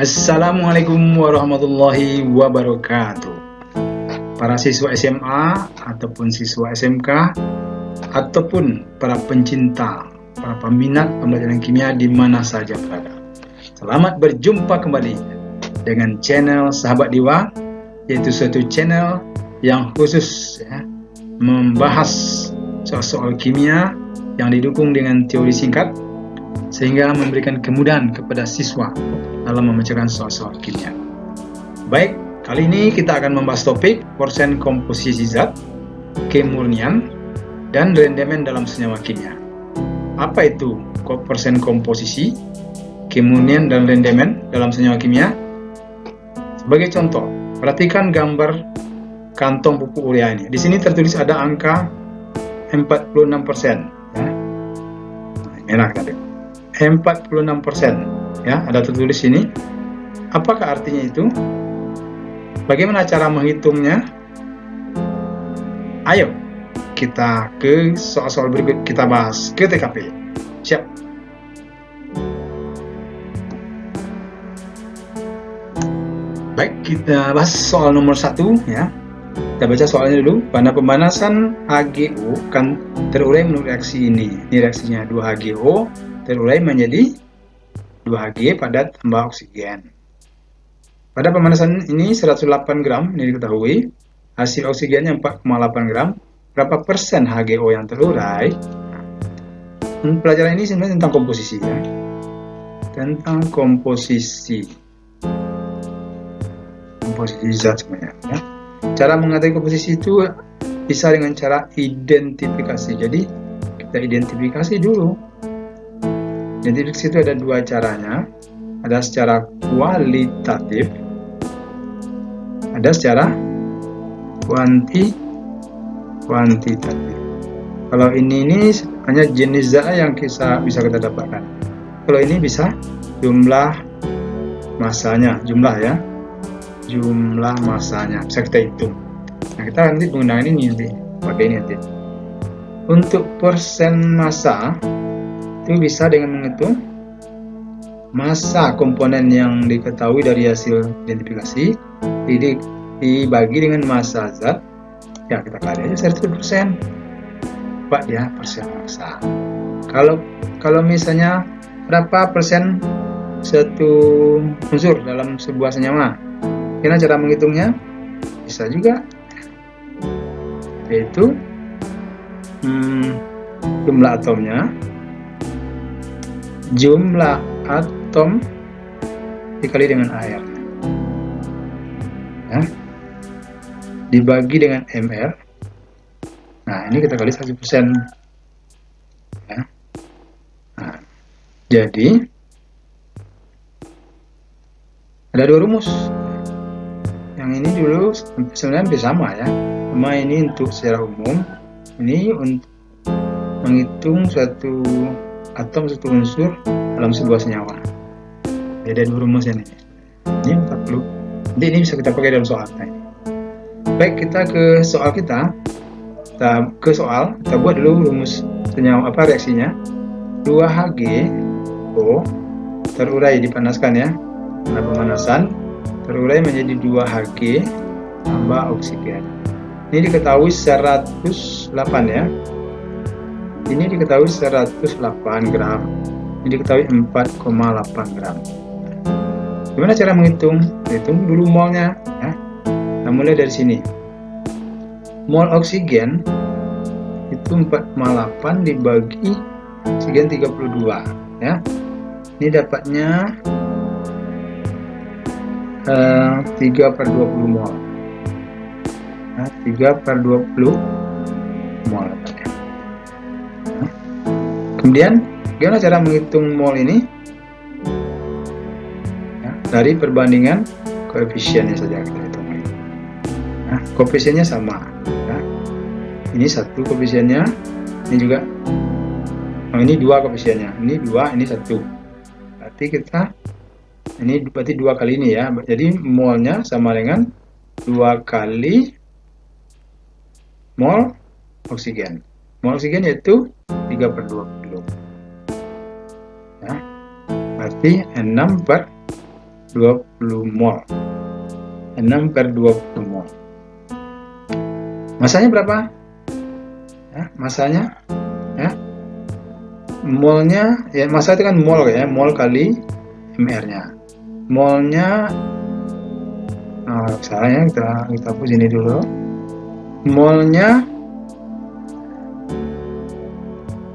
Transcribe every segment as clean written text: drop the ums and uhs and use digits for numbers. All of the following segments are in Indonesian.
Assalamualaikum warahmatullahi wabarakatuh. Para siswa SMA ataupun siswa SMK ataupun para pencinta, para peminat pembelajaran kimia di mana saja berada. Selamat berjumpa kembali dengan channel Sahabat Diwa, yaitu suatu channel yang khusus membahas soal-soal kimia yang didukung dengan teori singkat sehingga memberikan kemudahan kepada siswa dalam memecahkan soal-soal kimia. Baik, kali ini kita akan membahas topik persen komposisi zat, kemurnian, dan rendemen dalam senyawa kimia. Apa itu persen komposisi, kemurnian, dan rendemen dalam senyawa kimia? Sebagai contoh, perhatikan gambar kantong pupuk urea ini. Di sini tertulis ada angka 46%. Merah tadi. 46%, ya, ada tertulis ini. Apakah artinya itu? Bagaimana cara menghitungnya? Ayo kita ke soal-soal berikut, kita bahas ke TKP. Siap. Baik, kita bahas soal nomor 1, ya. Kita baca soalnya dulu. Pada pemanasan HGO kan terurai menurut reaksi ini. Ini reaksinya 2HGO terurai menjadi 2Hg pada tambah oksigen. Pada pemanasan ini 108 gram, ini diketahui. Hasil oksigennya 4,8 gram. Berapa persen HGO yang terurai? Pelajaran ini sebenarnya tentang komposisi, ya. Tentang komposisi zat sebenarnya, ya. Cara mengetahui komposisi itu bisa dengan cara identifikasi. Jadi kita identifikasi dulu. Identifikasi itu ada dua caranya. Ada secara kualitatif, ada secara kuantitatif. Kalau ini hanya jenis zat yang bisa kita dapatkan. Kalau ini bisa jumlah masanya, jumlah masanya bisa kita hitung. Nah, kita nanti menggunakan ini pakai ini nanti. Untuk persen massa itu bisa dengan menghitung massa komponen yang diketahui dari hasil identifikasi dibagi dengan massa zat, ya kita kali aja 100%. Pak ya, persen massa. Kalau misalnya berapa persen satu unsur dalam sebuah senyawa, gimana cara menghitungnya? Bisa juga, yaitu jumlah atomnya, jumlah atom dikali dengan air, ya, dibagi dengan ml. Nah, ini kita kali 100%, ya. Nah, jadi ada dua rumus. Yang ini dulu sebenarnya sama, ya. Cuma ini untuk secara umum, ini untuk menghitung satu atom, satu unsur dalam sebuah senyawa. Ada dua rumus ini. Ini 40. Jadi ini bisa kita pakai dalam soal. Baik, kita ke soal kita. Kita buat dulu rumus senyawa, reaksinya. 2HgO terurai dipanaskan, ya. Karena pemanasan terurai menjadi 2Hg tambah oksigen. Ini diketahui 108, ya. Ini diketahui 108 gram. Ini diketahui 4,8 gram. Gimana cara menghitung? Hitung dulu molnya, ya. Nah, mulai dari sini. Mol oksigen itu 4,8 dibagi oksigen 32, ya. Ini dapatnya 3/20 mol. Nah, 3/20 mol. Kemudian, gimana cara menghitung mol ini? Ya, dari perbandingan koefisiennya saja kita hitung. Nah, koefisiennya sama. Ya. Ini satu koefisiennya, ini juga. Oh, ini dua koefisiennya. Ini 2, ini 1. Berarti ini berarti 2 kali ini, ya. Jadi molnya sama dengan 2 kali mol oksigen. Mol oksigen yaitu 3/20. Ya. Berarti 6/20. 20 mol. 6/20 mol. Masanya berapa? Ya, masanya ya. Molnya ya, massa itu kan mol ya, mol kali mR-nya. Molnya salah ya, kita hapus ini dulu. Molnya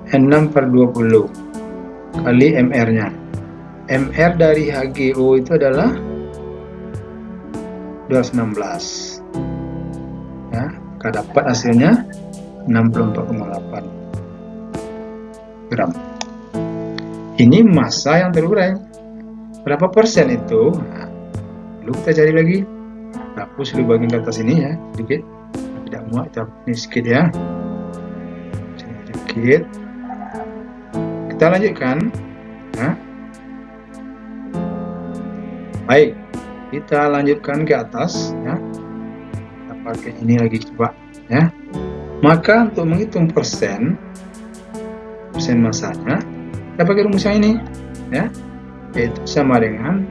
6/20 kali mR-nya. mR dari HgO itu adalah 216. Ya, maka dapat hasilnya 64,8 gram. Ini massa yang terurai. Berapa persen itu? Nah, lalu kita cari lagi. Hapus dulu bagian ke atas ini ya, sedikit. Tidak muat, kita ini sedikit ya. Sedikit. Kita lanjutkan. Nah. Baik, kita lanjutkan ke atas ya. Kita pakai ini lagi coba ya. Maka untuk menghitung persen massanya, kita pakai rumus yang ini ya, yaitu sama dengan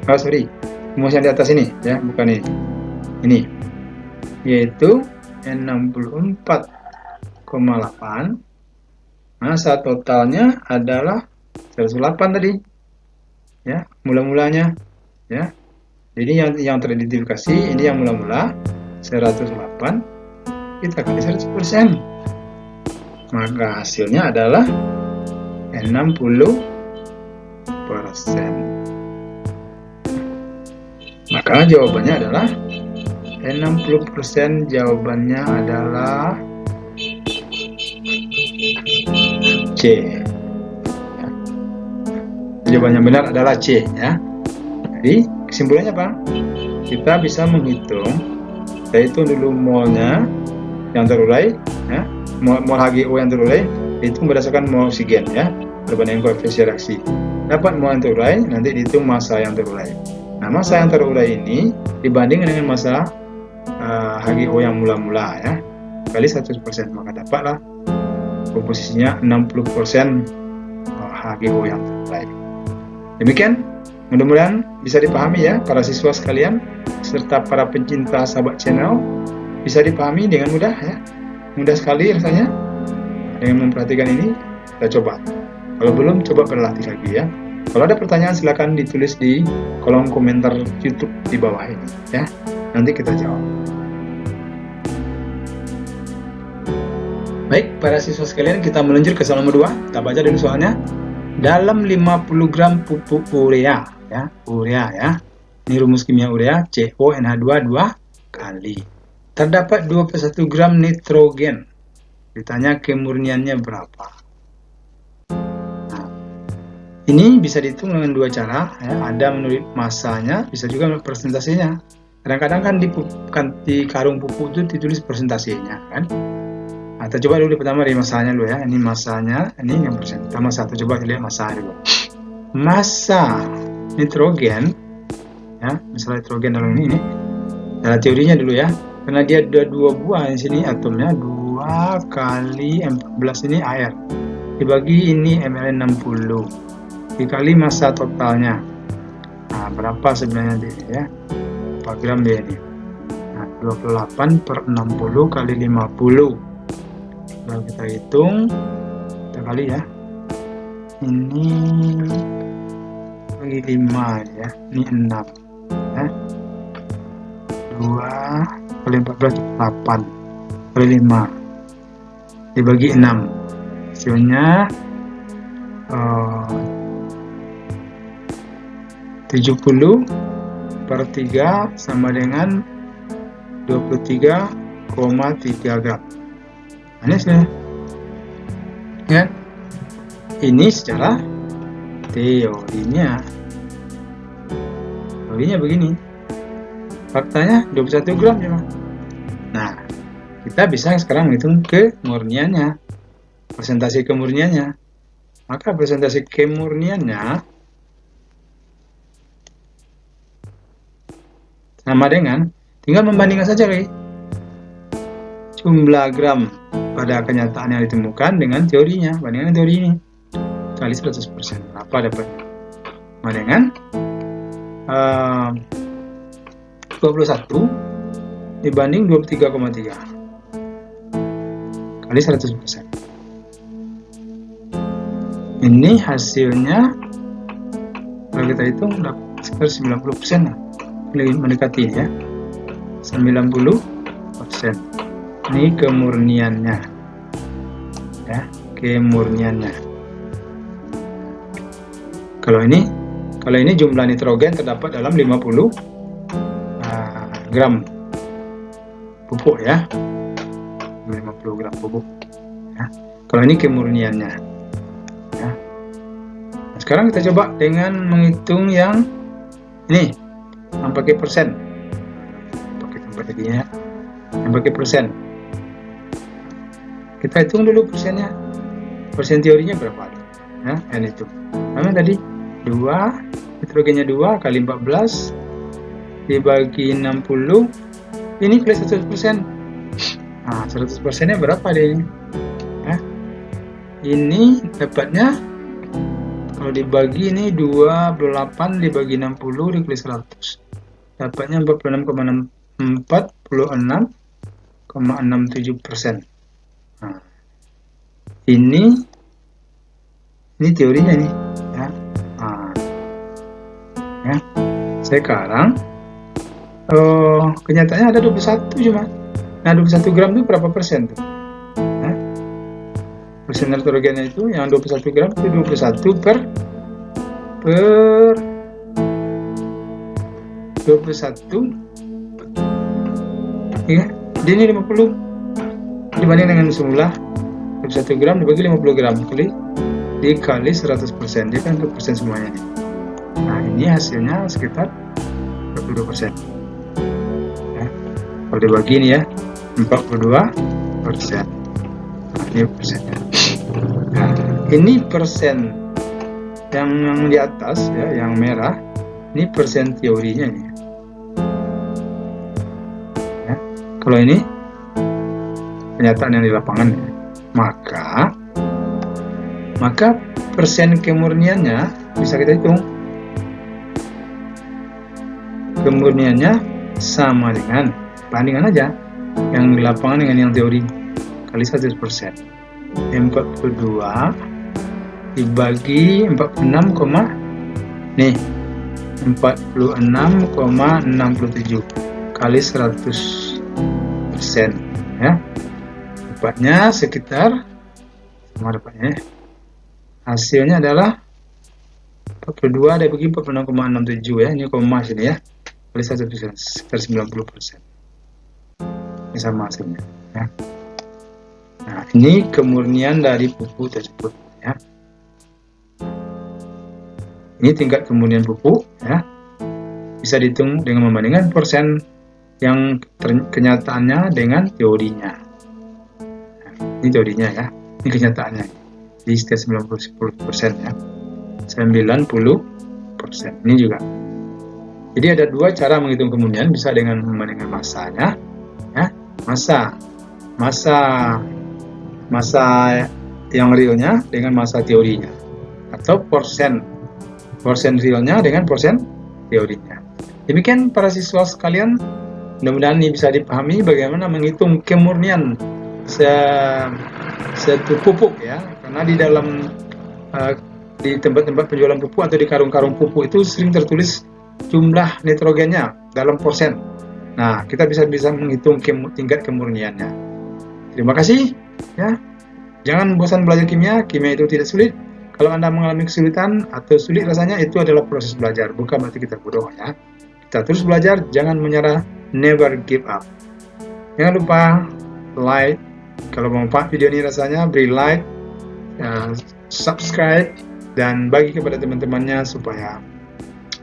rumus yang di atas ini ya, bukan ini, yaitu 64,8. massa totalnya adalah 108 tadi ya, mula-mulanya ya. Jadi yang teridentifikasi ini yang mula-mula 108, kita kali 100%, maka hasilnya adalah 60%. Maka jawabannya adalah 60%. Jawabannya adalah C. Jawabannya benar adalah C ya. Jadi kesimpulannya apa? Kita bisa menghitung, yaitu dulu molnya yang terurai ya, mol HgO yang terurai itu berdasarkan mol oksigen ya, perbandingan koefisien reaksi. Dapat mol yang terurai, nanti dihitung massa yang terurai. Nah, massa yang terurai ini dibandingkan dengan massa HgO yang mula-mula ya, kali 100%, maka dapatlah komposisinya 60% HgO yang terurai. Demikian, mudah-mudahan bisa dipahami ya para siswa sekalian serta para pencinta sahabat channel, bisa dipahami dengan mudah ya. Mudah sekali rasanya. Dengan memperhatikan ini, kita coba. Kalau belum, coba berlatih lagi ya. Kalau ada pertanyaan silakan ditulis di kolom komentar YouTube di bawah ini ya. Nanti kita jawab. Baik, para siswa sekalian, kita meluncur ke soal nomor 2. Kita baca dulu soalnya. Dalam 50 gram pupuk urea ya, urea ya. Ini rumus kimia urea, CONH2 2 kali. Terdapat 21 gram nitrogen. Ditanya kemurniannya berapa. Nah, ini bisa dihitung dengan dua cara ya. Ada menurut massanya, bisa juga menurut persentasenya. Kadang-kadang kan di karung pupuk itu ditulis persentasenya kan. Nah, kita coba dulu pertama dari massanya dulu ya. Ini massanya, ini yang persen. Pertama satu, coba lihat massa dulu. Massa nitrogen ya, misalnya nitrogen dalam ini cara teorinya dulu ya. Karena dia ada dua buah di sini atomnya, 2 kali 14 ini air. Dibagi ini ml 60. Dikali massa totalnya. Nah, berapa sebenarnya dia ya? 4 gram dia ini. Nah, 28/60 kali 50. Kalau kita hitung, kita kali ya. Ini bagi 5 ya. Ini 6 ya. 2 kali 14 8 kali 5 dibagi 6, hasilnya 70/3 sama dengan 23,3 gram. Ini hasilnya ya. Ini secara teorinya begini, faktanya 21 gram ya. Nah, kita bisa sekarang menghitung kemurniannya, persentase kemurniannya. Maka persentase kemurniannya sama dengan, tinggal membandingkan saja guys, jumlah gram pada kenyataan yang ditemukan dengan teorinya, bandingkan teori ini kali 100%, berapa dapatnya? Sama dengan 21 dibanding 23,3 kali 100%. Ini hasilnya kalau kita hitung dapat sekitar 90% lah. Mendekati ya 90%. Ini kemurniannya ya, kemurniannya. Kalau ini jumlah nitrogen terdapat dalam 50 gram pupuk ya, 50 gram pupuk ya. Kalau ini kemurniannya ya. Nah, sekarang kita coba dengan menghitung yang ini yang pakai persen, pakai tempat tadinya yang pakai persen. Kita hitung dulu persennya, persen teorinya berapa ya, N itu karena tadi 2 nitrogennya 2 kali 14 dibagi 60, ini kali 100%. Nah 100% nya berapa deh ini ya? Ini dapatnya kalau dibagi ini 28 dibagi 60 dikali 100 dapatnya 46,67%. Nah, ini teorinya nih ya. Nah, ya. Sekarang kenyataannya ada 21 cuma. Nah 21 gram itu berapa persen tuh? Nah, persen nitrogennya itu yang 21 gram itu 21 per 21 ya, ini 50 dibanding dengan semula 21 gram dibagi 50 gram dikali 100%, dia kan untuk persen semuanya nih. Nah ini hasilnya sekitar 22% ya. Kalau dibagi ini ya 42%. Nah ini persennya. Nah, ini persen yang di atas ya, yang merah ini persen teorinya nih ya. Kalau ini kenyataan yang di lapangan ya. Maka persen kemurniannya bisa kita hitung. Kemurniannya sama dengan, bandingkan aja yang di lapangan dengan yang teori kali 100%. 42 dibagi 46,67 kali 100% ya. Dapatnya sekitar sama dapatnya hasilnya adalah 42 dibagi 46,67 ya, ini koma sini ya, kali 100% sekitar 90%. Ini sama hasilnya ya. Nah ini kemurnian dari pupuk tersebut ya. Ini tingkat kemurnian pupuk ya, bisa dihitung dengan membandingkan persen yang kenyataannya dengan teorinya. Nah, ini teorinya ya, ini kenyataannya di sekitar 90% ya, 90%. Ini juga. Jadi ada dua cara menghitung kemurnian, bisa dengan membandingkan masanya ya, masa yang realnya dengan masa teorinya, atau persen realnya dengan persen teorinya. Demikian para siswa sekalian, mudah-mudahan ini bisa dipahami bagaimana menghitung kemurnian satu pupuk ya, karena di dalam di tempat-tempat penjualan pupuk atau di karung-karung pupuk itu sering tertulis jumlah nitrogennya dalam persen. Nah kita bisa menghitung tingkat kemurniannya. Terima kasih ya. Jangan bosan belajar kimia itu tidak sulit. Kalau Anda mengalami kesulitan atau sulit rasanya, itu adalah proses belajar, bukan berarti kita bodoh ya. Kita terus belajar, jangan menyerah, never give up. Jangan lupa like, kalau bermanfaat video ini rasanya, beri like, subscribe, dan bagi kepada teman-temannya supaya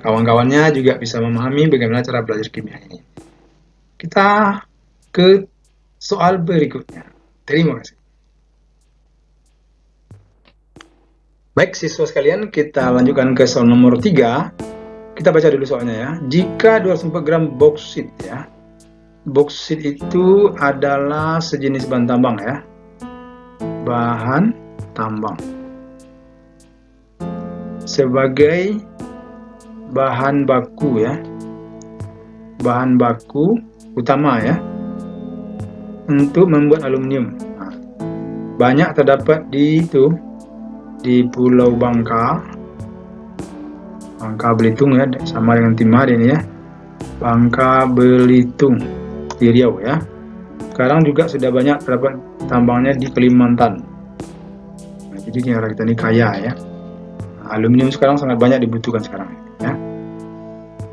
kawan-kawannya juga bisa memahami bagaimana cara belajar kimia ini. Kita ke soal berikutnya. Terima kasih. Baik siswa sekalian, kita lanjutkan ke soal nomor 3. Kita baca dulu soalnya ya. Jika 204 gram boksit ya, boksit itu adalah sejenis bahan tambang ya, bahan tambang. Sebagai bahan baku ya, bahan baku utama ya untuk membuat aluminium. Nah, banyak terdapat di Pulau Bangka Belitung ya, sama dengan Timor ini ya, Bangka Belitung di Riau ya. Sekarang juga sudah banyak terdapat tambangnya di Kalimantan. Nah, jadi negara kita ini kaya ya. Nah, aluminium sekarang sangat banyak dibutuhkan sekarang ya.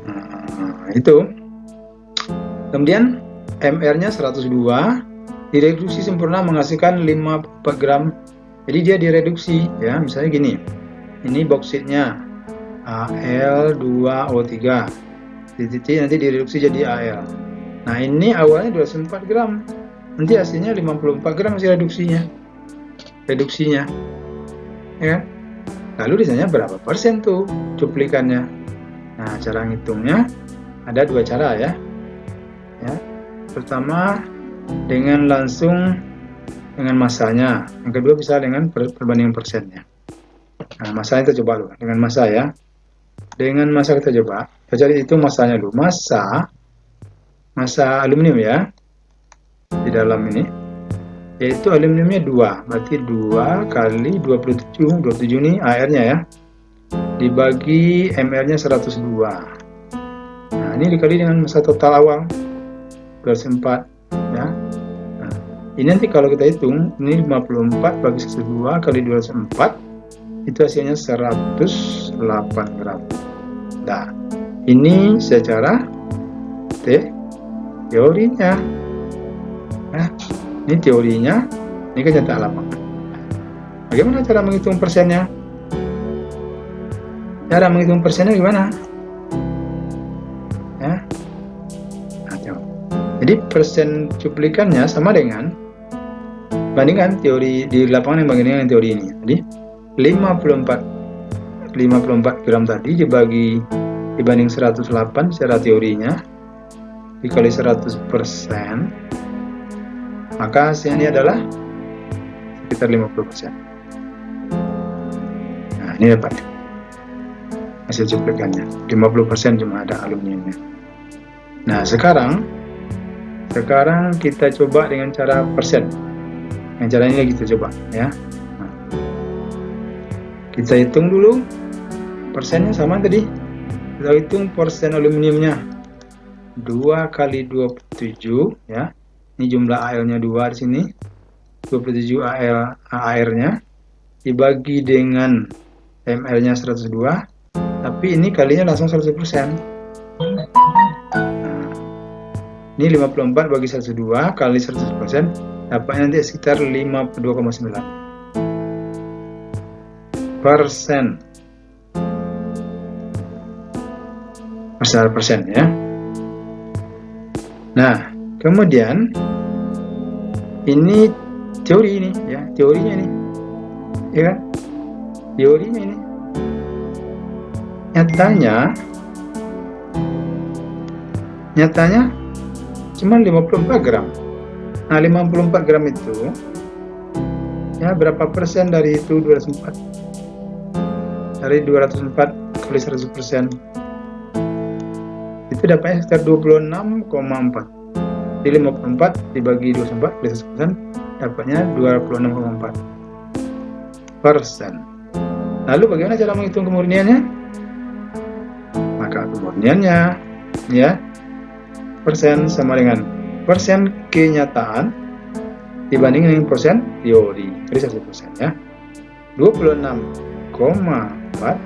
Nah, itu. Kemudian MR-nya 102 direduksi sempurna menghasilkan 54 gram. Jadi dia direduksi ya, misalnya gini. Ini boksitnya Al2O3. Titik nanti direduksi jadi Al. Nah, ini awalnya 24 gram. Nanti hasilnya 54 gram masih reduksinya. Ya. Lalu disanya berapa persen tuh cuplikannya? Nah, cara ngitungnya ada dua cara ya. Pertama dengan langsung dengan masanya, yang kedua bisa dengan perbandingan persennya. Nah, masanya kita coba dulu dengan masa ya. Dengan masa kita coba, kita cari itu masanya dulu. Masa aluminium ya di dalam ini, yaitu aluminiumnya 2, berarti 2 kali 27 ini AR-nya ya, dibagi MR-nya 102. Nah, ini dikali dengan masa total awal 24 ya. Nah, ini nanti kalau kita hitung, ini 54 bagi 102 kali 204, itu hasilnya 108 gram. Nah, ini secara teorinya. Nah, ini teorinya, ini kenyataan lapangan. Bagaimana cara menghitung persennya? Cara menghitung persennya gimana? Ya. Jadi persen cuplikannya sama dengan, bandingkan teori di lapangan yang bandingkan teori ini. Jadi 54 gram tadi dibanding 108 secara teorinya dikali 100%, maka hasilnya adalah sekitar 50%. Nah, ini dapat hasil cuplikannya 50% cuma ada aluminiumnya. Nah, sekarang kita coba dengan cara persen. Yang cara ini kita coba ya. Nah, kita hitung dulu persennya sama tadi. Kita hitung persen aluminiumnya 2 kali 27 ya. Ini jumlah AL-nya 2 di sini. 27 AR-nya dibagi dengan ML-nya 102. Tapi ini kalinya langsung 100%. Ini 54 bagi 102 kali 100%, dapatnya nanti sekitar 52,9 persen. Persen ya. Nah, kemudian ini teori ini ya, teorinya ini, ya kan? Teorinya ini. Nyatanya cuma 54 gram. Nah, 54 gram itu ya berapa persen dari itu 204? Dari 204 kali 100%. Itu dapatnya sekitar 26,4. Di 54 dibagi 204 kali 100%, dapatnya 26,4 persen. Lalu bagaimana cara menghitung kemurniannya? Maka kemurniannya ya, persen sama dengan persen kenyataan dibanding dengan persen teori. Jadi 100% ya. 26,4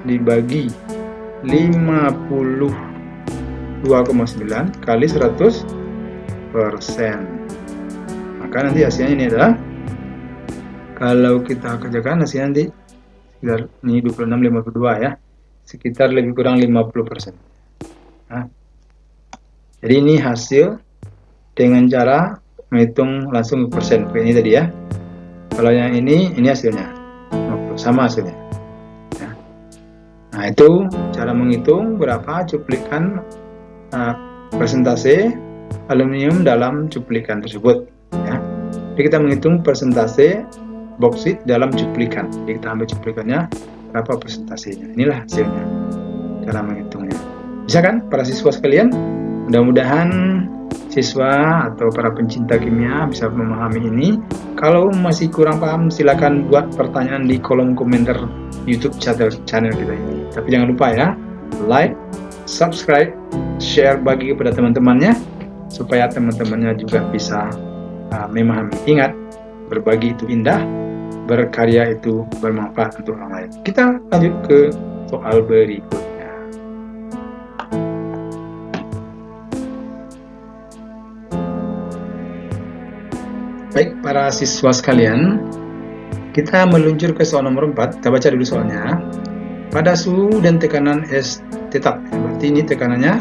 dibagi 52,9 kali 100%. Maka nanti hasilnya ini adalah, kalau kita kerjakan hasilnya nanti sekitar ini 26,52 ya, sekitar lebih kurang 50%. Nah, jadi ini hasil dengan cara menghitung langsung persen ini tadi ya. Kalau yang ini hasilnya sama hasilnya ya. Nah, itu cara menghitung berapa cuplikan persentase aluminium dalam cuplikan tersebut ya. Jadi kita menghitung persentase boksit dalam cuplikan. Jadi kita ambil cuplikannya berapa persentasenya. Inilah hasilnya, cara menghitungnya. Bisa kan para siswa sekalian? Mudah-mudahan siswa atau para pencinta kimia bisa memahami ini. Kalau masih kurang paham, silakan buat pertanyaan di kolom komentar YouTube channel kita ini. Tapi jangan lupa ya, like, subscribe, share, bagi kepada teman-temannya, supaya teman-temannya juga bisa memahami. Ingat, berbagi itu indah, berkarya itu bermanfaat untuk orang lain. Kita lanjut ke soal berikutnya. Baik, para siswa sekalian, kita meluncur ke soal nomor 4. Kita baca dulu soalnya. Pada suhu dan tekanan S tetap, berarti ini tekanannya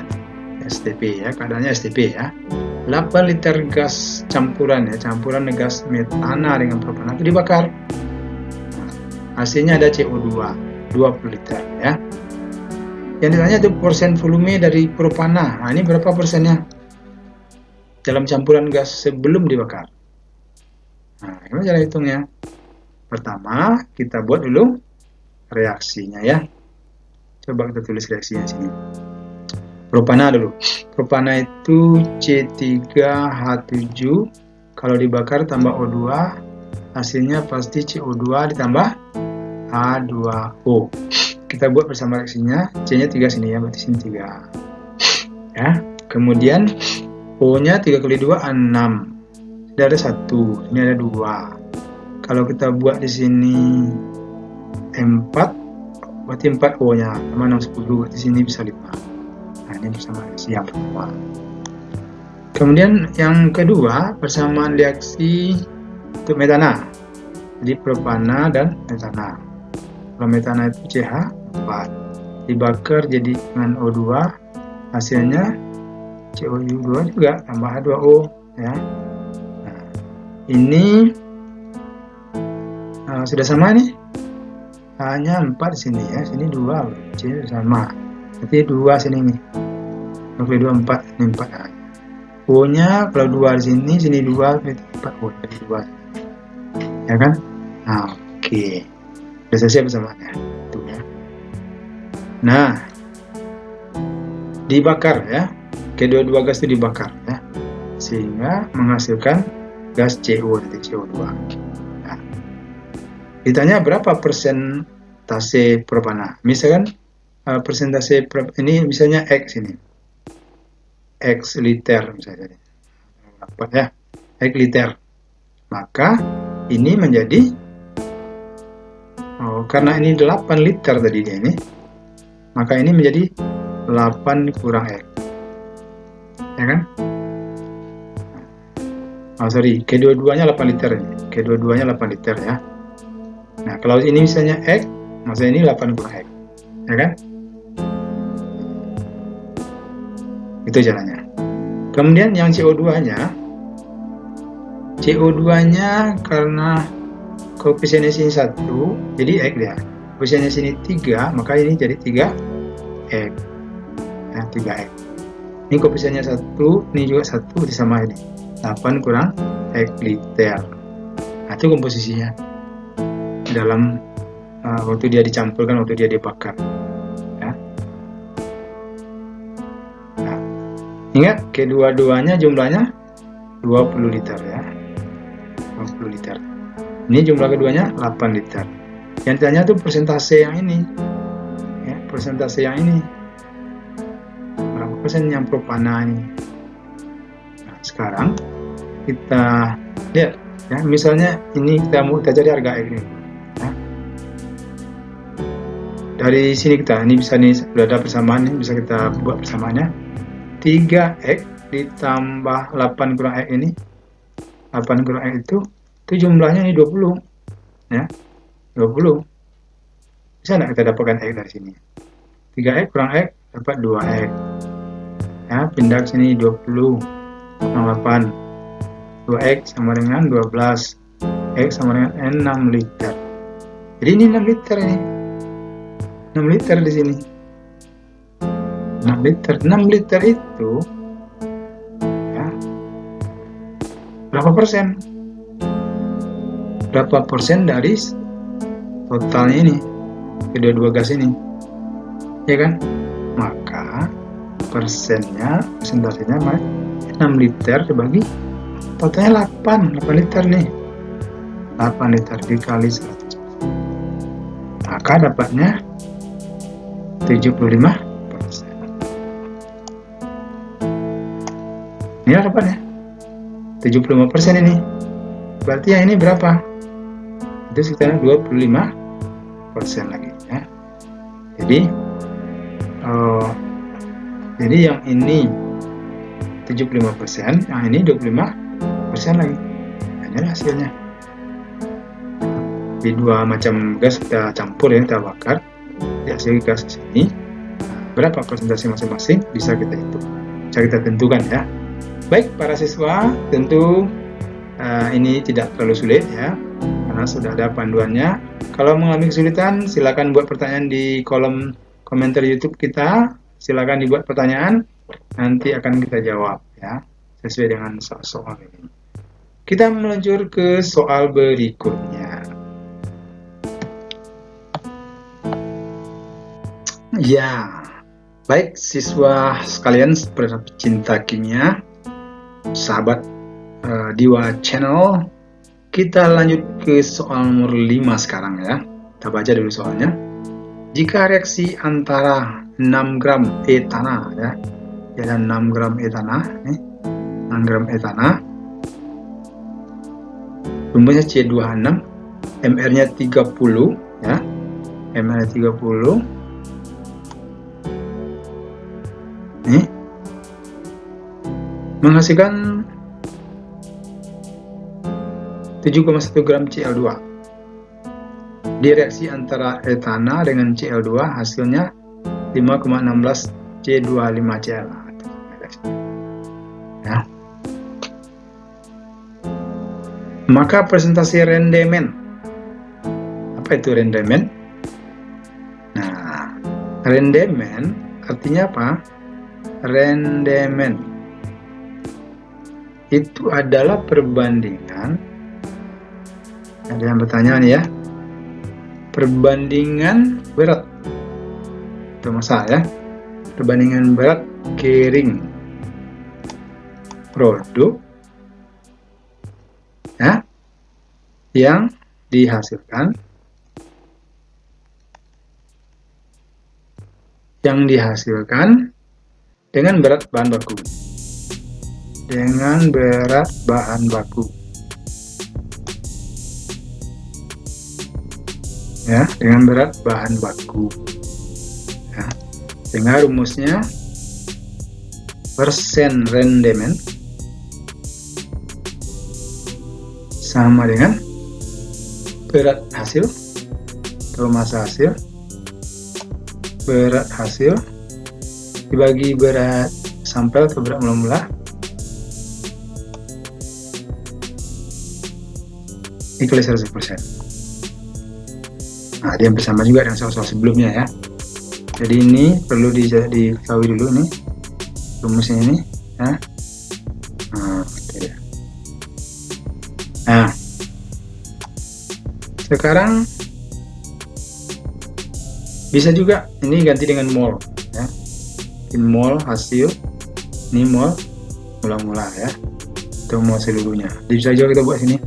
STP ya, keadaannya STP ya. 8 liter gas campuran ya, campuran gas metana dengan propana itu dibakar. Hasilnya ada CO2 20 liter ya. Yang ditanya itu persen volume dari propana. Nah, ini berapa persennya dalam campuran gas sebelum dibakar? Nah, gimana cara hitungnya? Pertama, kita buat dulu reaksinya ya. Coba kita tulis reaksinya sini. Propana dulu. Propana itu C3H7. Kalau dibakar tambah O2, hasilnya pasti CO2 ditambah H2O. Kita buat bersama reaksinya. C-nya 3 sini ya, berarti sini 3. Ya. Kemudian O-nya 3 kali 2 6. Sudah ada 1, ini ada 2. Kalau kita buat di sini 4, berarti 4 O-nya sama 6 10, di sini bisa 5. Nah, ini bersama reaksi yang pertama. Kemudian yang kedua, persamaan reaksi untuk metana. Jadi propana dan metana. Kalau metana itu CH4, dibakar jadi dengan O2, hasilnya CO2 juga tambah H2O ya. Ini sudah sama nih, hanya 4 di sini ya, sini 2, C sama, berarti 2 sini nih, 2 4, ini 4 ya. O nya kalau 2 di sini 2, berarti 4 O, jadi 2 ya kan. Nah, oke, sudah selesai persamaannya itu ya. Nah, dibakar ya, kedua-dua gas itu dibakar ya, sehingga menghasilkan gas CO, nanti CO2. Nah, ditanya berapa persentase propana. Misalkan persentase ini misalnya X ini. X liter misalnya. Apa ya? X liter. Maka ini menjadi karena ini 8 liter tadi ini. Maka ini menjadi 8 kurang X. Ya kan? Kedua-duanya 8 liter ini. Kedua-duanya 8 liter ya. Nah, kalau ini misalnya X, masa ini 8 kurang X. Ya kan? Itu jalannya. Kemudian yang CO2-nya karena koefisiennya sini 1, jadi X ya. Koefisiennya sini 3, maka ini jadi 3X. Ya, 3X. Ini koefisiennya 1, ini juga 1, sama ini. 8 kurang X liter. Nah, itu komposisinya dalam waktu dia dicampurkan, waktu dia dibakar ya. Nah, ingat kedua-duanya jumlahnya 20 liter ya, 20 liter. Ini jumlah keduanya 8 liter. Yang ditanya tuh persentase yang ini ya, persentase yang ini berapa persen yang propana ini. Nah, sekarang kita lihat ya, misalnya ini kita cari harga X ini ya. Dari sini ini bisa nih, sudah ada persamaan nih, bisa kita buat persamaannya. 3X ditambah 8 kurang X ini, 8 kurang X itu jumlahnya ini 20 ya, 20. Bisa nggak kita dapatkan X dari sini? 3X kurang X dapat 2X ya, pindah ke sini 20 kurang 8, 2X sama dengan 12, X sama dengan 6 liter. Jadi ini 6 liter ini. 6 liter di sini. 6 liter. 6 liter itu ya, berapa persen? Berapa persen dari totalnya ini? Kedua-dua gas ini. Ya kan? Maka persentasenya 6 liter dibagi totalnya 8 liter nih. 8 liter dikali 100%, maka dapatnya 75%. Ini dapatnya 75% ini. Berarti yang ini berapa? Itu sekitar 25% lagi ya. Jadi yang ini 75%, yang ini 25% lagi. Ini hasilnya. Di dua macam gas kita campur ya, kita bakar. Di hasil gas ini berapa persentase masing-masing bisa kita hitung, bisa kita tentukan ya. Baik para siswa, tentu ini tidak terlalu sulit ya, karena sudah ada panduannya. Kalau mengalami kesulitan, silakan buat pertanyaan di kolom komentar YouTube kita. Silakan dibuat pertanyaan, nanti akan kita jawab ya, sesuai dengan soal ini. Kita meluncur ke soal berikutnya. Ya, baik siswa sekalian, pecinta kimia, sahabat Diwa Channel, kita lanjut ke soal nomor 5 sekarang ya. Kita baca dulu soalnya. Jika reaksi antara 6 gram etana ya, ada 6 gram etana nih, 6 gram etana, rumusnya C26, MR-nya 30 ya, MR-nya 30 nih, menghasilkan 7,1 gram CL2. Di reaksi antara etana dengan CL2 hasilnya 5,16 C25Cl ya. Maka presentasi rendemen. Apa itu rendemen? Nah, rendemen artinya apa? Rendemen itu adalah perbandingan. Ada yang bertanya nih ya, perbandingan berat, itu masalah ya, perbandingan berat carrying produk ya, yang dihasilkan dengan berat bahan baku, ya, dengan berat bahan baku ya. Sehingga rumusnya persen rendemen sama dengan berat hasil atau massa hasil, berat hasil dibagi berat sampel atau berat mula-mula dikali 100%. Nah, dia bersama juga dengan soal-soal sebelumnya ya. Jadi ini perlu diketahui dulu nih rumusnya ini ya. Nah, sekarang bisa juga ini ganti dengan mol ya. Ini mol hasil, ini mol mula-mula ya, itu mol seluruhnya. Jadi bisa juga kita buat sini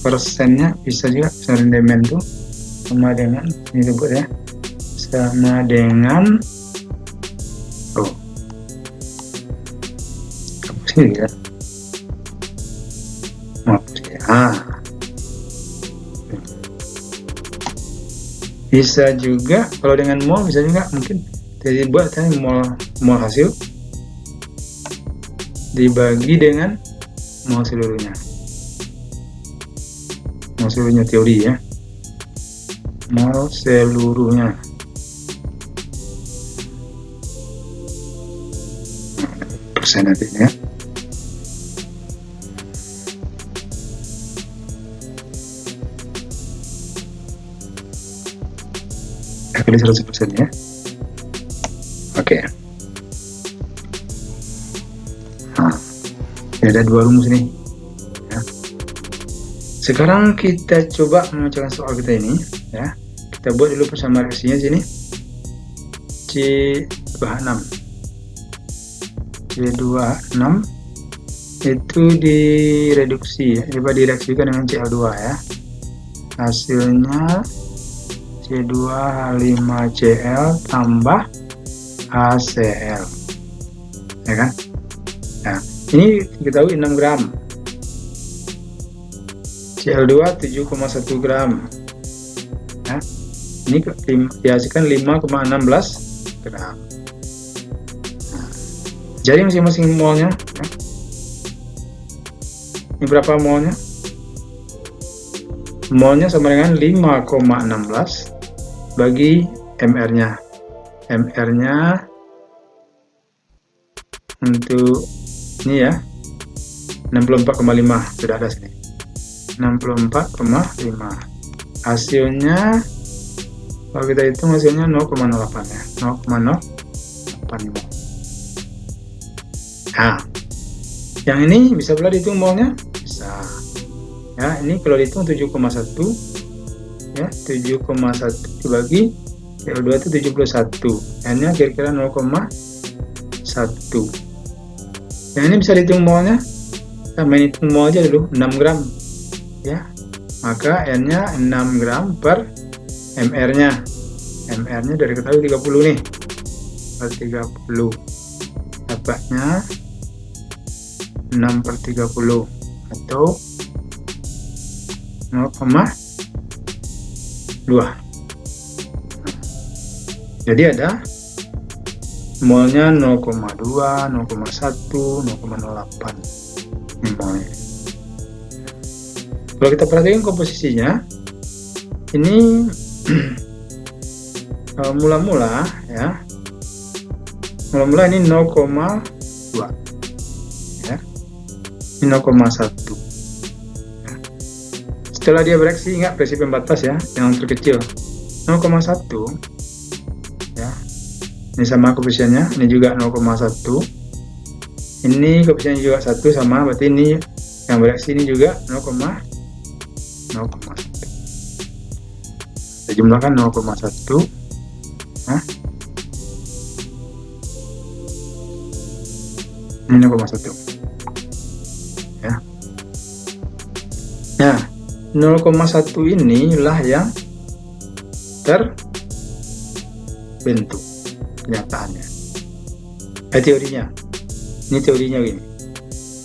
persennya, bisa juga rendemen tuh sama dengan ini disebut ya, sama dengan apa sih ya, bisa juga kalau dengan mol, bisa juga mungkin jadi buat mol hasil dibagi dengan mol seluruhnya teori ya, mol seluruhnya. Persen nanti ya. Kali 100% ya. Oke. Nah, ada dua rumus nih ya. Sekarang kita coba memecahkan soal kita ini ya. Kita buat dulu persamaan reaksinya sini. C26 C2H6 itu direduksi ya, coba direaksikan dengan Cl2 ya. Hasilnya C2H5Cl tambah HCl, ya kan? Nah, ini diketahui 6 gram, Cl2 7,1 gram, ya. Ini dihasilkan 5,16 gram. Nah, jadi masing-masing molnya, ya. Ini berapa molnya? Molnya sama dengan 5,16 bagi mR-nya. mR-nya untuk ini ya 64,5, sudah ada sini 64,5. hasilnya kalau kita hitung hasilnya 0,08 ya, 0,08 mol. Nah, yang ini bisa pula dihitung molnya, bisa ya. Ini kalau dihitung 7,1 ya, 7,1 dibagi Cl2 itu 71, N-nya kira-kira 0,1. Yang ini bisa dihitung molnya, kita main hitung mol aja dulu, 6 gram ya, maka N-nya 6 gram per mR-nya. mR-nya dari ketahui 30 nih, per 30 dapatnya 6/30 atau 0,2. Jadi ada molnya 0,2, 0,1, 0,08 molnya. Kalau kita perhatikan komposisinya, ini mula-mula ya, mula-mula ini 0,2 ya, ini 0,1 ya. Setelah dia bereaksi, ingat prinsip pembatas ya, yang terkecil 0,1 ya, ini sama koefisiennya, ini juga 0,1, ini koefisiennya juga 1 sama, berarti ini yang bereaksi ini juga 0,1. Kita jumlahkan 0,1 nah, ini 0,1 ya. Nah, 0,1 inilah yang terbentuk kenyataannya. Teorinya. Ini teorinya begini.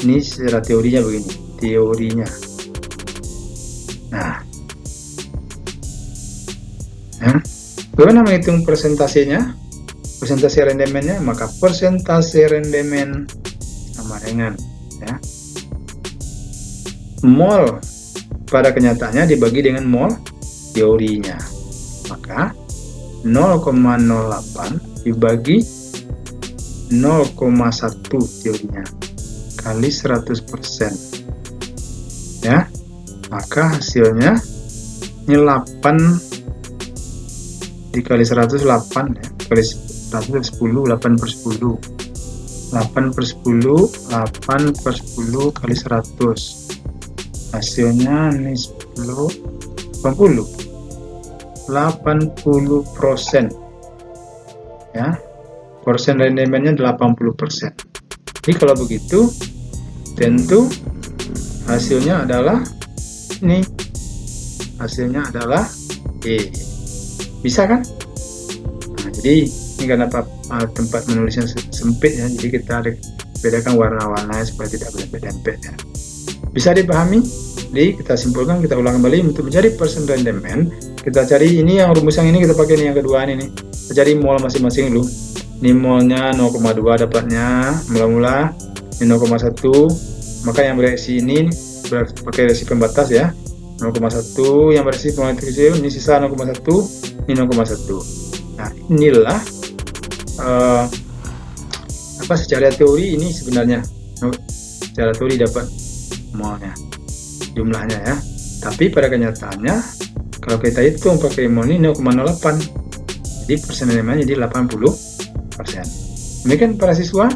Ini secara teorinya begini. Teorinya. Nah, ya. Bagaimana menghitung persentasenya? Persentase rendemennya, maka persentase rendemen sama dengan ya, mol pada kenyataannya dibagi dengan mol teorinya. Maka 0,08 dibagi 0,1 teorinya kali 100% ya, maka hasilnya ini 8 dikali 100, 8 ya, kali 100 10, 8/10, 8/10, 8/10 kali 100, hasilnya ini 10, 80% ya, persen rendemennya 80%. Jadi kalau begitu tentu hasilnya adalah ini, hasilnya adalah E. Bisa kan? Nah, jadi ini karena tempat menulisnya sempit ya, jadi kita bedakan warna-warnanya supaya tidak berdempet-dempet ya. Bisa dipahami? Jadi kita simpulkan, kita ulang kembali. Untuk mencari persen rendemen, kita cari ini yang rumus yang ini, kita pakai ini yang kedua ini nih. Kita cari mol masing-masing dulu. Ini molnya 0,2 dapatnya mula-mula, ini 0,1, maka yang bereaksi ini pakai reaksi pembatas ya, 0,1, yang bereaksi pembatas kecil ini sisa 0,1, ini 0,1. Nah, inilah secara teori ini sebenarnya, secara teori dapat molnya, jumlahnya ya. Tapi pada kenyataannya kalau kita hitung pakai mol ini 0,08, jadi persen rendemennya jadi 80%. Demikian para siswa,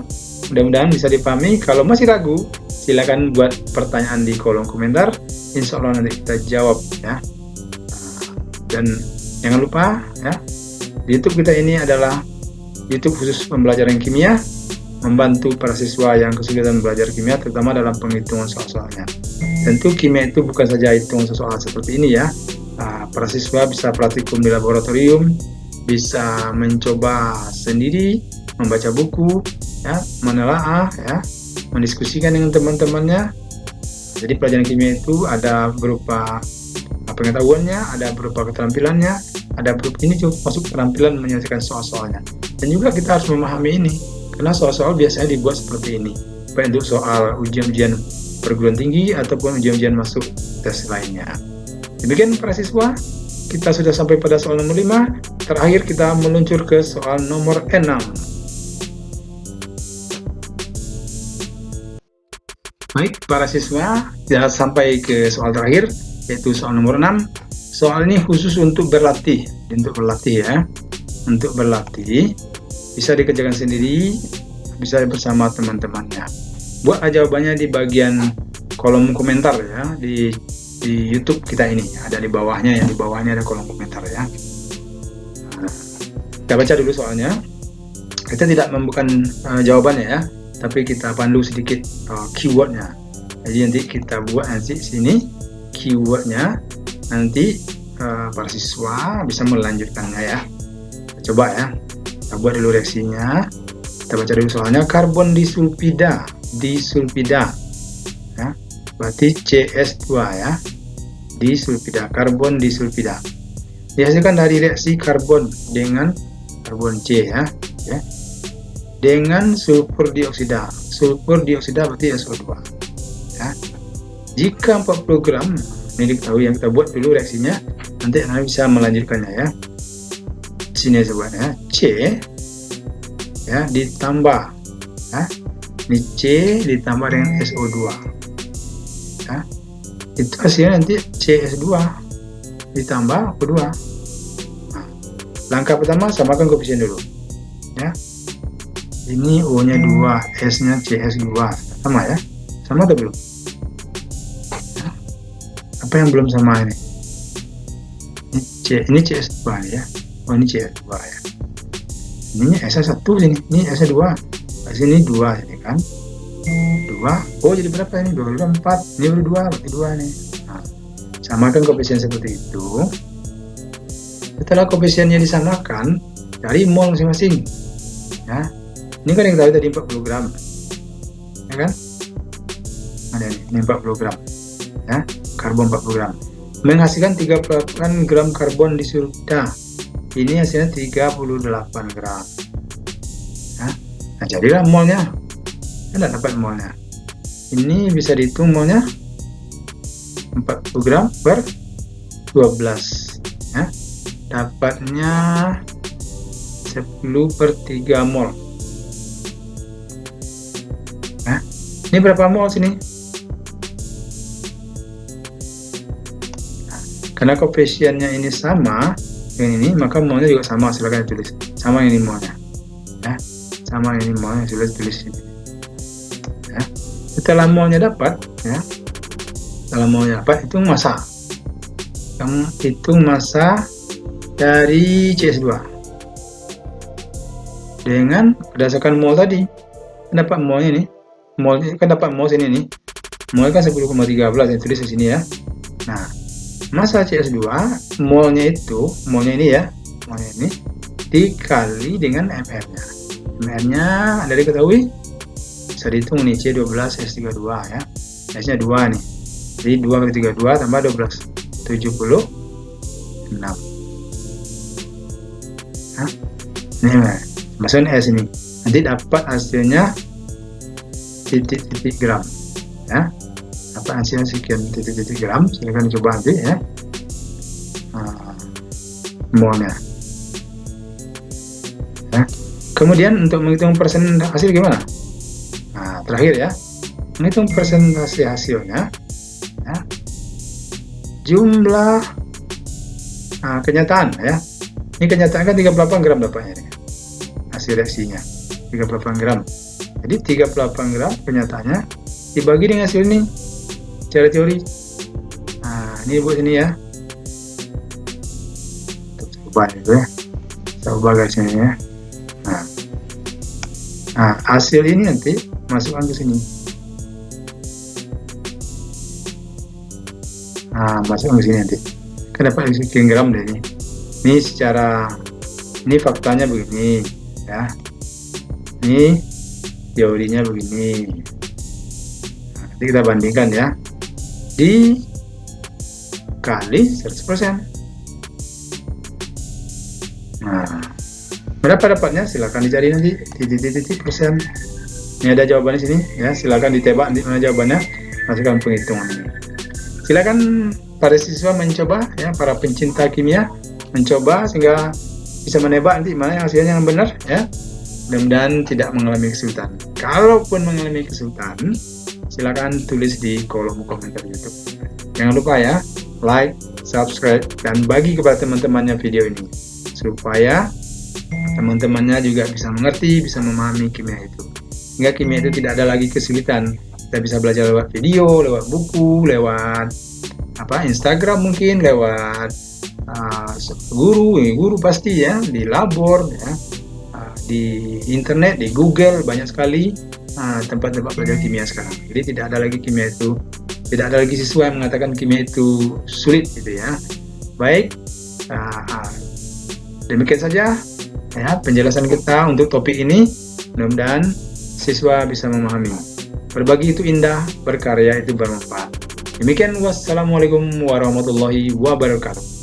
mudah-mudahan bisa dipahami. Kalau masih ragu, silakan buat pertanyaan di kolom komentar, insya Allah nanti kita jawab ya. Dan jangan lupa ya, di YouTube kita ini adalah YouTube khusus pembelajaran kimia, membantu para siswa yang kesulitan belajar kimia, terutama dalam penghitungan soal-soalnya. Tentu kimia itu bukan saja hitung soal seperti ini ya. Para siswa bisa praktikum di laboratorium, bisa mencoba sendiri, membaca buku, ya, menelaah, ya, mendiskusikan dengan teman-temannya. Jadi pelajaran kimia itu ada berupa pengetahuannya, ada berupa keterampilannya, ada berupa ini juga masuk keterampilan menyelesaikan soal-soalnya. Dan juga kita harus memahami ini, karena soal-soal biasanya dibuat seperti ini, baik untuk soal ujian-ujian perguruan tinggi ataupun ujian-ujian masuk tes lainnya. Demikian para siswa, kita sudah sampai pada soal nomor 5. Terakhir kita meluncur ke soal nomor 6. Baik para siswa, kita sampai ke soal terakhir, yaitu soal nomor 6. Soal ini khusus untuk berlatih ya. Untuk berlatih, bisa dikerjakan sendiri, bisa bersama teman-temannya. Buat jawabannya di bagian kolom komentar ya, di YouTube kita ini. Ada di bawahnya ya, di bawahnya ada kolom komentar ya. Kita baca dulu soalnya. Kita tidak membuka jawabannya ya, tapi kita pandu sedikit keywordnya. Jadi nanti kita buat nanti sini keywordnya, nanti para siswa bisa melanjutkannya ya. Kita coba ya, kita buat dulu reaksinya. Kita baca dulu soalnya. Karbon disulfida ya, berarti CS2 ya, disulfida, karbon disulfida dihasilkan dari reaksi karbon dengan karbon C ya, dengan sulfur dioksida berarti SO2 ya. Jika 40 gram, ini diketahui yang kita buat dulu reaksinya, nanti Anda bisa melanjutkannya ya. Sini sebutnya C ya, ditambah ya, ini C ditambah dengan SO2 ya, itu hasilnya nanti CS2 ditambah O2. Nah, langkah pertama samakan koefisien dulu ya. Ini O nya 2, S nya CS2, sama ya, sama atau belum? Nah, apa yang belum sama ini? Ini CS2 ya. Oh ini CS2 ya. Ini S1 sini, ini S2. Sini 2 ini kan. 2. Oh jadi berapa ini? 2 4. Ini baru 2, berarti 2 nih. Nah, samakan koefisien seperti itu. Setelah koefisiennya disamakan, cari mol masing-masing. Ya. Ini kan yang tadi 40 gram. Ya kan? Ada ini 40 gram. Ya, karbon 40 gram. Menghasilkan 38 gram karbon disulfida. Ini hasilnya 38 gram. Nah, jadilah molnya. Anda dapat molnya. Ini bisa dihitung molnya 40 gram per 12. Ya. Dapatnya 10 per 3 mol. Nah, ini berapa mol sini? Nah, karena koefisiennya ini sama dengan ini, maka molnya juga sama. Silakan tulis sama ini molnya ya, sama ini molnya, tulis ini ya. Setelah molnya dapat ya, hitung massa, kamu hitung massa dari CS2 dengan berdasarkan mol tadi. Dapat molnya nih, molnya kan dapat mol sini nih, mol kan 10,13 yang tulis di sini ya. Nah, massa CS2 molnya ini ya, molnya ini dikali dengan mR-nya. mR-nya Anda diketahui bisa dihitung nih, C12 S32 ya. S-nya 2 nih. Jadi 2 kali 32 tambah 12, 76. Nah, ini maksudnya S ini. Nanti dapat hasilnya titik-titik gram ya. Dapat hasilnya sekian titik-titik gram. Silahkan coba nanti ya. Molnya ya. Kemudian untuk menghitung persen hasil gimana? Nah, terakhir ya, menghitung persentase hasilnya ya. Jumlah kenyataan ya. Ini kenyataan kan 38 gram dapatnya ini. Hasil reaksinya 38 gram. Jadi 38 gram kenyataannya dibagi dengan hasil ini secara teori. Nah, ini buat ini ya. Coba itu ya. Coba guys ini ya. Nah, Nah, hasil ini nanti masukkan ke sini. Nah, masukkan ke sini nanti. Kan dapat sekian gram deh ini. Ini secara, ini faktanya begini, ya. Ini teorinya begini. Nah, nanti kita bandingkan ya. Dikali 100%. Nah, berapa dapatnya? Silakan dicari nanti titik persen. Ini ada jawabannya sini ya. Silakan ditebak di mana jawabannya. Masukkan penghitungan ini. Silakan para siswa mencoba ya, para pencinta kimia mencoba sehingga bisa menebak nanti mana hasilnya yang benar ya. Mudah-mudahan tidak mengalami kesulitan. Kalaupun mengalami kesulitan, silakan tulis di kolom komentar YouTube. Jangan lupa ya, like, subscribe, dan bagi kepada teman-temannya video ini supaya teman-temannya juga bisa mengerti, bisa memahami kimia itu. Hingga kimia itu tidak ada lagi kesulitan. Kita bisa belajar lewat video, lewat buku, lewat Instagram mungkin, lewat guru pasti ya, di labor ya, di internet, di Google, banyak sekali tempat-tempat belajar kimia sekarang. Jadi tidak ada lagi kimia itu, tidak ada lagi siswa yang mengatakan kimia itu sulit gitu ya. Baik, demikian saja ya penjelasan kita untuk topik ini. Mudah-mudahan siswa bisa memahami. Berbagi itu indah, berkarya itu bermanfaat. Demikian, wassalamualaikum warahmatullahi wabarakatuh.